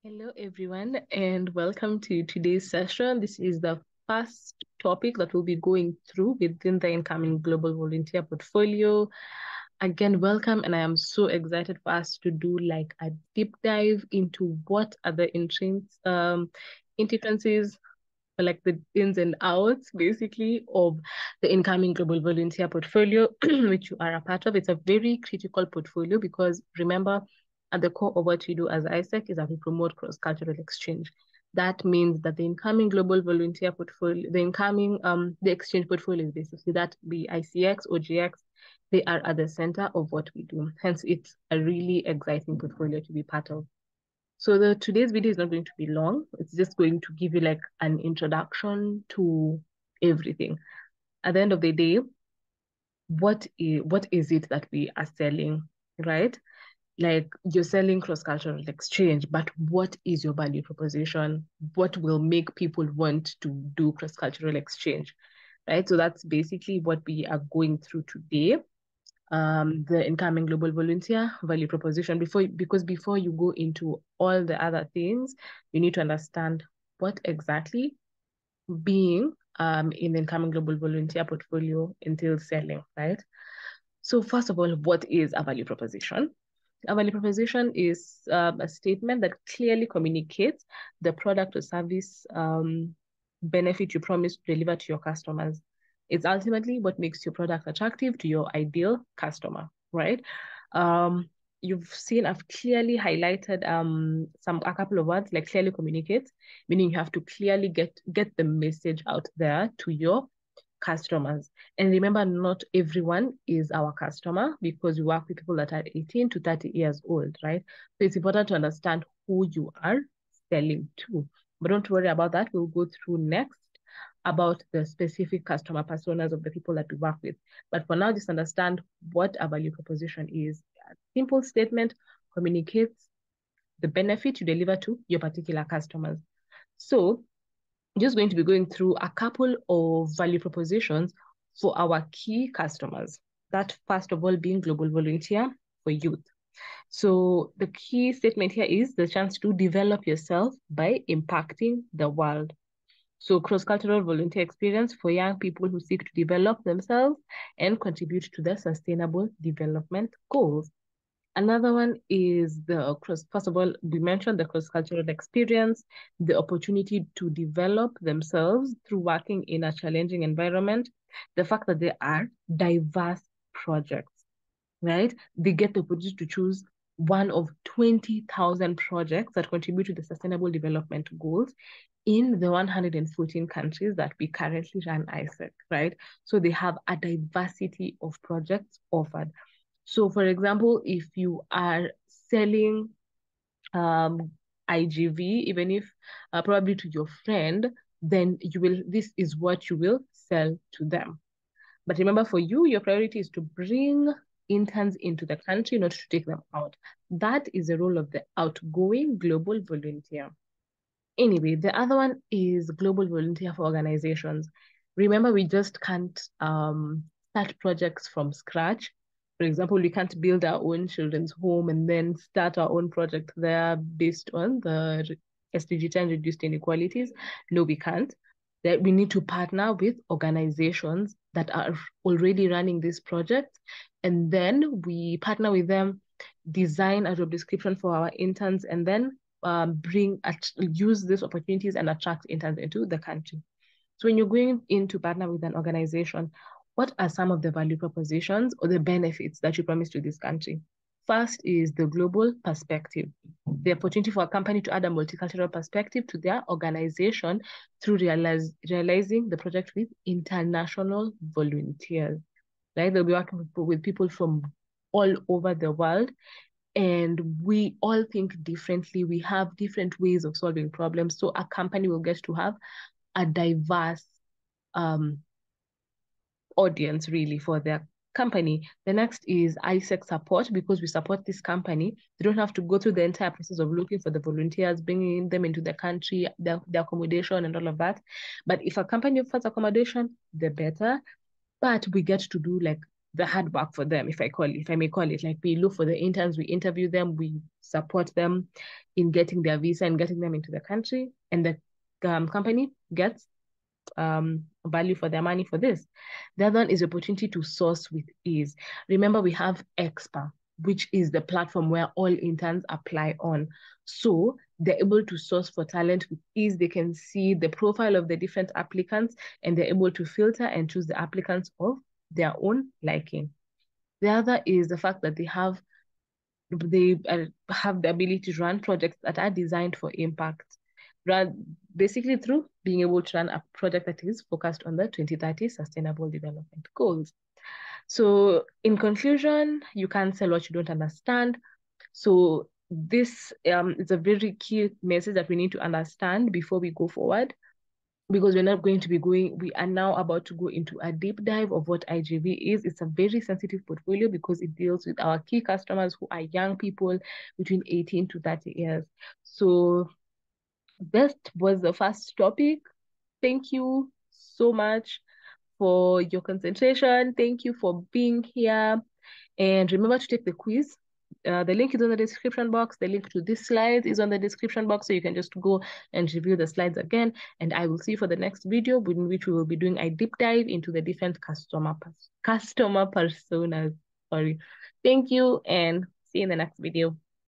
Hello, everyone, and welcome to today's session. This is the first topic that we'll be going through within the incoming Global Volunteer Portfolio. Again, welcome, and I am so excited for us to do like a deep dive into what are the intricacies, like the ins and outs, basically, of the incoming Global Volunteer Portfolio, which you are a part of. It's a very critical portfolio because remember, at the core of what we do as ISEC is that we promote cross-cultural exchange. That means that the incoming Global Volunteer Portfolio, the exchange portfolio is basically that be ICX or GX, they are at the center of what we do. Hence, it's a really exciting portfolio to be part of. So today's video is not going to be long. It's just going to give you like an introduction to everything. At the end of the day, what is it that we are selling, right? Like you're selling cross-cultural exchange, but what is your value proposition? What will make people want to do cross-cultural exchange, right? So that's basically what we are going through today. The incoming global volunteer value proposition because before you go into all the other things, you need to understand what exactly being in the incoming global volunteer portfolio entails selling, right? So first of all, what is a value proposition? A value proposition is a statement that clearly communicates the product or service benefit you promise to deliver to your customers. It's ultimately what makes your product attractive to your ideal customer, right? You've seen I've clearly highlighted a couple of words like clearly communicate, meaning you have to clearly get the message out there to your customers. And remember, not everyone is our customer because we work with people that are 18 to 30 years old, right? So it's important to understand who you are selling to. But don't worry about that. We'll go through next about the specific customer personas of the people that we work with. But for now, just understand what a value proposition is. A simple statement communicates the benefit you deliver to your particular customers. So just going to be going through a couple of value propositions for our key customers. That first of all being global volunteer for youth. So the key statement here is the chance to develop yourself by impacting the world. So cross-cultural volunteer experience for young people who seek to develop themselves and contribute to the sustainable development goals. Another one is first of all, we mentioned the cross-cultural experience, the opportunity to develop themselves through working in a challenging environment, the fact that there are diverse projects, right? They get the opportunity to choose one of 20,000 projects that contribute to the sustainable development goals in the 114 countries that we currently run ISEC, right? So they have a diversity of projects offered. So for example, if you are selling iGV, even if probably to your friend, then this is what you will sell to them. But remember, for you, your priority is to bring interns into the country, not to take them out. That is the role of the outgoing global volunteer. Anyway, the other one is global volunteer for organizations. Remember, we just can't start projects from scratch. For example, we can't build our own children's home and then start our own project there based on the SDG 10 reduced inequalities. No, we can't. That we need to partner with organizations that are already running this project, and then we partner with them, design a job description for our interns, and then use these opportunities and attract interns into the country. So when you're going in to partner with an organization, what are some of the value propositions or the benefits that you promise to this country? First is the global perspective, the opportunity for a company to add a multicultural perspective to their organization through realizing the project with international volunteers. Right? They'll be working with people from all over the world, and we all think differently. We have different ways of solving problems. So a company will get to have a diverse audience really for their company. The next is ISEC support, because we support this company. They don't have to go through the entire process of looking for the volunteers, bringing them into the country, the accommodation and all of that. But if a company offers accommodation, the better. But we get to do like the hard work for them, if I may call it. Like, we look for the interns, we interview them, we support them in getting their visa and getting them into the country, and the company gets value for their money for this. The other one is opportunity to source with ease. Remember, we have Expa, which is the platform where all interns apply on. So they're able to source for talent with ease. They can see the profile of the different applicants, and they're able to filter and choose the applicants of their own liking. The other is the fact that they have the ability to run projects that are designed for impact, basically through being able to run a project that is focused on the 2030 Sustainable Development Goals. So in conclusion, you can't sell what you don't understand. So this is a very key message that we need to understand before we go forward, because we're not going to be we are now about to go into a deep dive of what iGV is. It's a very sensitive portfolio because it deals with our key customers who are young people between 18 to 30 years. So that was the first topic. Thank you so much for your concentration. Thank you for being here. And remember to take the quiz. The link is on the description box. The link to this slide is on the description box, so you can just go and review the slides again. And I will see you for the next video, in which we will be doing a deep dive into the different customer personas. Sorry. Thank you, and see you in the next video.